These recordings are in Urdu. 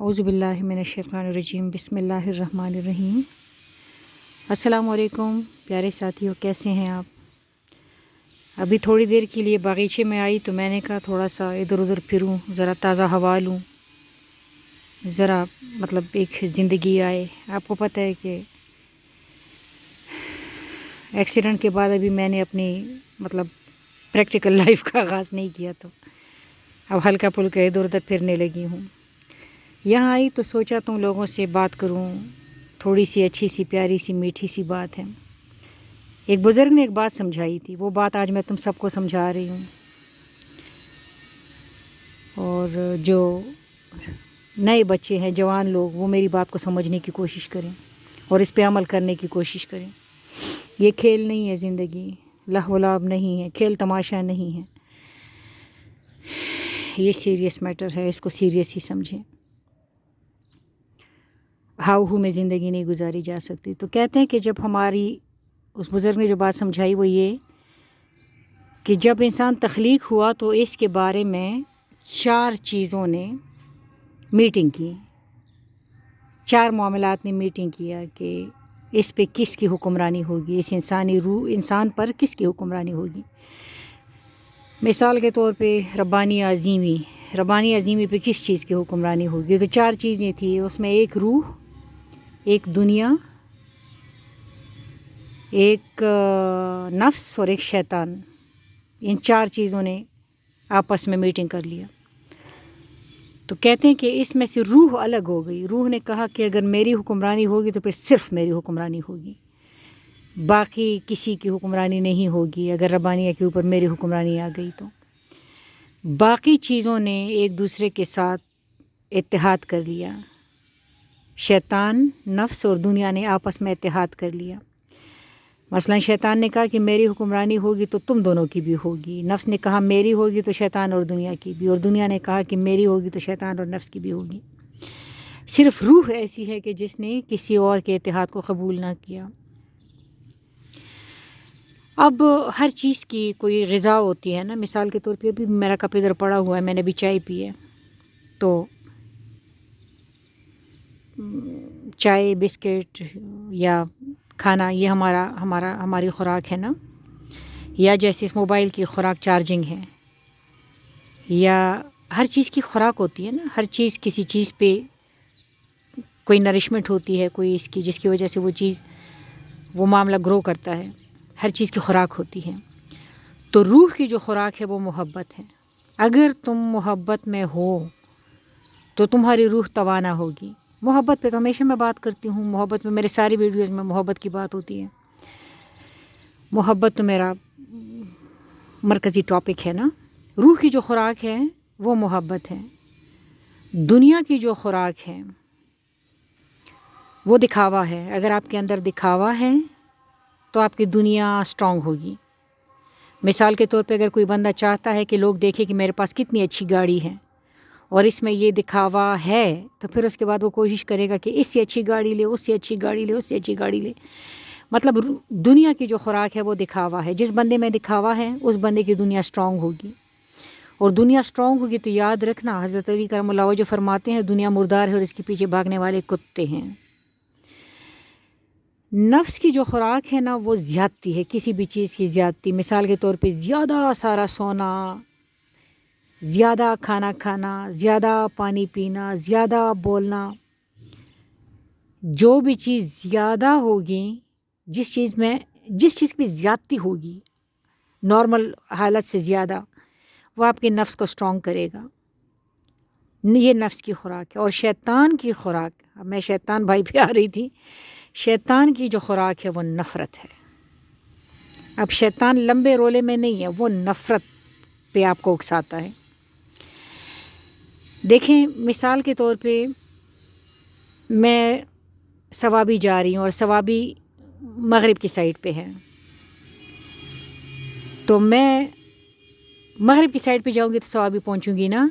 اعوذ باللہ من الشیطان الرجیم، بسم اللہ الرحمن الرحیم۔ السلام علیکم پیارے ساتھیوں، کیسے ہیں آپ؟ ابھی تھوڑی دیر کے لیے باغیچے میں آئی تو میں نے کہا تھوڑا سا ادھر ادھر پھروں، ذرا تازہ ہوا لوں، ذرا ایک زندگی آئے۔ آپ کو پتہ ہے کہ ایکسیڈنٹ کے بعد ابھی میں نے اپنی پریکٹیکل لائف کا آغاز نہیں کیا، تو اب ہلکا پھلکا ادھر ادھر پھرنے لگی ہوں۔ یہاں آئی تو سوچا تم لوگوں سے بات کروں، تھوڑی سی اچھی سی پیاری سی میٹھی سی بات ہے۔ ایک بزرگ نے ایک بات سمجھائی تھی، وہ بات آج میں تم سب کو سمجھا رہی ہوں، اور جو نئے بچے ہیں، جوان لوگ، وہ میری بات کو سمجھنے کی کوشش کریں اور اس پہ عمل کرنے کی کوشش کریں۔ یہ کھیل نہیں ہے، زندگی لہو و لعب نہیں ہے، کھیل تماشا نہیں ہے، یہ سیریس میٹر ہے، اس کو سیریس ہی سمجھیں۔ ہاؤ ہو میں زندگی نہیں گزاری جا سکتی۔ تو کہتے ہیں کہ جب ہماری اس بزرگ نے جو بات سمجھائی وہ یہ کہ جب انسان تخلیق ہوا تو اس کے بارے میں 4 چیزوں نے میٹنگ کی، 4 معاملات نے میٹنگ کیا کہ اس پہ کس کی حکمرانی ہوگی، اس انسانی روح، انسان پر کس کی حکمرانی ہوگی۔ مثال کے طور پہ ربانی عظیمی پہ کس چیز کی حکمرانی ہوگی۔ تو 4 چیزیں تھیں، اس میں ایک روح، ایک دنیا، ایک نفس اور ایک شیطان۔ ان 4 چیزوں نے آپس میں میٹنگ کر لیا۔ تو کہتے ہیں کہ اس میں سے روح الگ ہو گئی۔ روح نے کہا کہ اگر میری حکمرانی ہوگی تو پھر صرف میری حکمرانی ہوگی، باقی کسی کی حکمرانی نہیں ہوگی۔ اگر ربانیہ کے اوپر میری حکمرانی آ گئی تو باقی چیزوں نے ایک دوسرے کے ساتھ اتحاد کر لیا۔ شیطان، نفس اور دنیا نے آپس میں اتحاد کر لیا۔ مثلا شیطان نے کہا کہ میری حکمرانی ہوگی تو تم دونوں کی بھی ہوگی، نفس نے کہا میری ہوگی تو شیطان اور دنیا کی بھی، اور دنیا نے کہا کہ میری ہوگی تو شیطان اور نفس کی بھی ہوگی۔ صرف روح ایسی ہے کہ جس نے کسی اور کے اتحاد کو قبول نہ کیا۔ اب ہر چیز کی کوئی غذا ہوتی ہے نا، مثال کے طور پہ ابھی میرا کپ ادھر پڑا ہوا ہے، میں نے ابھی چائے پی ہے، تو چائے، بسکٹ یا کھانا، یہ ہماری خوراک ہے نا، یا جیسے اس موبائل کی خوراک چارجنگ ہے، یا ہر چیز کی خوراک ہوتی ہے نا، ہر چیز کسی چیز پہ کوئی نرشمنٹ ہوتی ہے، کوئی اس کی جس کی وجہ سے وہ معاملہ گرو کرتا ہے، ہر چیز کی خوراک ہوتی ہے۔ تو روح کی جو خوراک ہے وہ محبت ہے۔ اگر تم محبت میں ہو تو تمہاری روح توانا ہوگی۔ محبت پہ تو ہمیشہ میں بات کرتی ہوں، محبت میں میرے ساری ویڈیوز میں محبت کی بات ہوتی ہے۔ محبت تو میرا مرکزی ٹاپک ہے نا۔ روح کی جو خوراک ہے وہ محبت ہے۔ دنیا کی جو خوراک ہے وہ دکھاوا ہے۔ اگر آپ کے اندر دکھاوا ہے تو آپ کی دنیا اسٹرانگ ہوگی۔ مثال کے طور پہ اگر کوئی بندہ چاہتا ہے کہ لوگ دیکھیں کہ میرے پاس کتنی اچھی گاڑی ہے اور اس میں یہ دکھاوا ہے، تو پھر اس کے بعد وہ کوشش کرے گا کہ اس سے اچھی گاڑی لے، اس سے اچھی گاڑی لے، اس سے اچھی گاڑی لے۔ دنیا کی جو خوراک ہے وہ دکھاوا ہے۔ جس بندے میں دکھاوا ہے اس بندے کی دنیا اسٹرانگ ہوگی، اور دنیا اسٹرانگ ہوگی تو یاد رکھنا، حضرت علی کرم اللہ وجہ فرماتے ہیں دنیا مردار ہے اور اس کے پیچھے بھاگنے والے کتے ہیں۔ نفس کی جو خوراک ہے نا وہ زیادتی ہے، کسی بھی چیز کی زیادتی۔ مثال کے طور پہ زیادہ سارا سونا، زیادہ کھانا کھانا، زیادہ پانی پینا، زیادہ بولنا۔ جو بھی چیز زیادہ ہوگی، جس چیز کی زیادتی ہوگی نارمل حالت سے زیادہ، وہ آپ کے نفس کو اسٹرانگ کرے گا۔ یہ نفس کی خوراک ہے۔ اور شیطان کی خوراک، اب میں شیطان بھائی پہ آ رہی تھی، شیطان کی جو خوراک ہے وہ نفرت ہے۔ اب شیطان لمبے رولے میں نہیں ہے، وہ نفرت پہ آپ کو اکساتا ہے۔ دیکھیں مثال کے طور پہ میں ثوابی جا رہی ہوں اور ثوابی مغرب کی سائڈ پہ ہے، تو میں مغرب کی سائڈ پہ جاؤں گی تو ثوابی پہنچوں گی نا،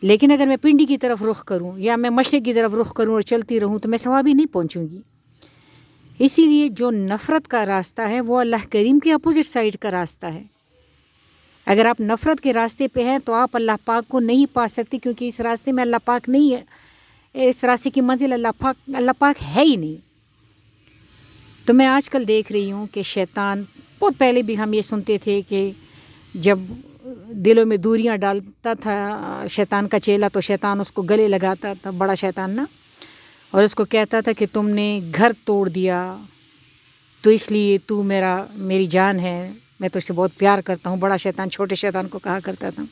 لیکن اگر میں پنڈی کی طرف رخ کروں یا میں مشرق کی طرف رخ کروں اور چلتی رہوں تو میں ثوابی نہیں پہنچوں گی۔ اسی لیے جو نفرت کا راستہ ہے وہ اللہ کریم کے اپوزٹ سائڈ کا راستہ ہے۔ اگر آپ نفرت کے راستے پہ ہیں تو آپ اللہ پاک کو نہیں پا سکتے، کیونکہ اس راستے میں اللہ پاک نہیں ہے، اس راستے کی منزل اللہ پاک ہے ہی نہیں. تو میں آج کل دیکھ رہی ہوں کہ شیطان، بہت پہلے بھی ہم یہ سنتے تھے کہ جب دلوں میں دوریاں ڈالتا تھا شیطان کا چیلا تو شیطان اس کو گلے لگاتا تھا، بڑا شیطان نا، اور اس کو کہتا تھا کہ تم نے گھر توڑ دیا تو اس لیے تو میری جان ہے، میں تو اس سے بہت پیار کرتا ہوں. بڑا شیطان چھوٹے شیطان کو کہا کرتا تھا.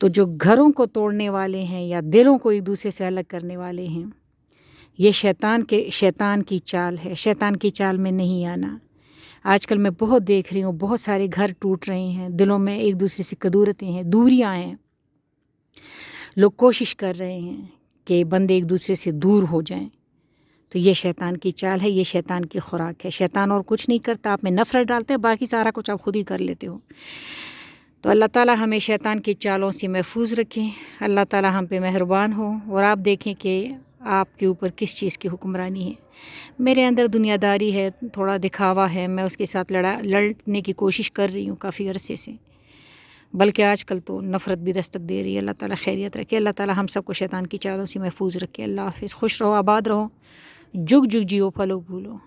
تو جو گھروں کو توڑنے والے ہیں یا دلوں کو ایک دوسرے سے الگ کرنے والے ہیں، یہ شیطان کی چال ہے. شیطان کی چال میں نہیں آنا. آج کل میں بہت دیکھ رہی ہوں، بہت سارے گھر ٹوٹ رہے ہیں، دلوں میں ایک دوسرے سے کدورتیں ہیں، دوریاں ہیں. لوگ کوشش کر رہے ہیں کہ بندے ایک دوسرے سے دور ہو جائیں. تو یہ شیطان کی چال ہے، یہ شیطان کی خوراک ہے. شیطان اور کچھ نہیں کرتا، آپ میں نفرت ڈالتے ہیں، باقی سارا کچھ آپ خود ہی کر لیتے ہو. تو اللہ تعالیٰ ہمیں شیطان کی چالوں سے محفوظ رکھیں. اللہ تعالیٰ ہم پہ مہربان ہو، اور آپ دیکھیں کہ آپ کے اوپر کس چیز کی حکمرانی ہے. میرے اندر دنیا داری ہے، تھوڑا دکھاوا ہے، میں اس کے ساتھ لڑنے کی کوشش کر رہی ہوں کافی عرصے سے، بلکہ آج کل تو نفرت بھی دستک دے رہی ہے. اللہ تعالیٰ خیریت رکھے، اللہ تعالیٰ ہم سب کو شیطان کی چالوں سے محفوظ رکھے. اللہ حافظ. خوش رہو، آباد رہو، جگ جگ جیو، پھلو پھولو.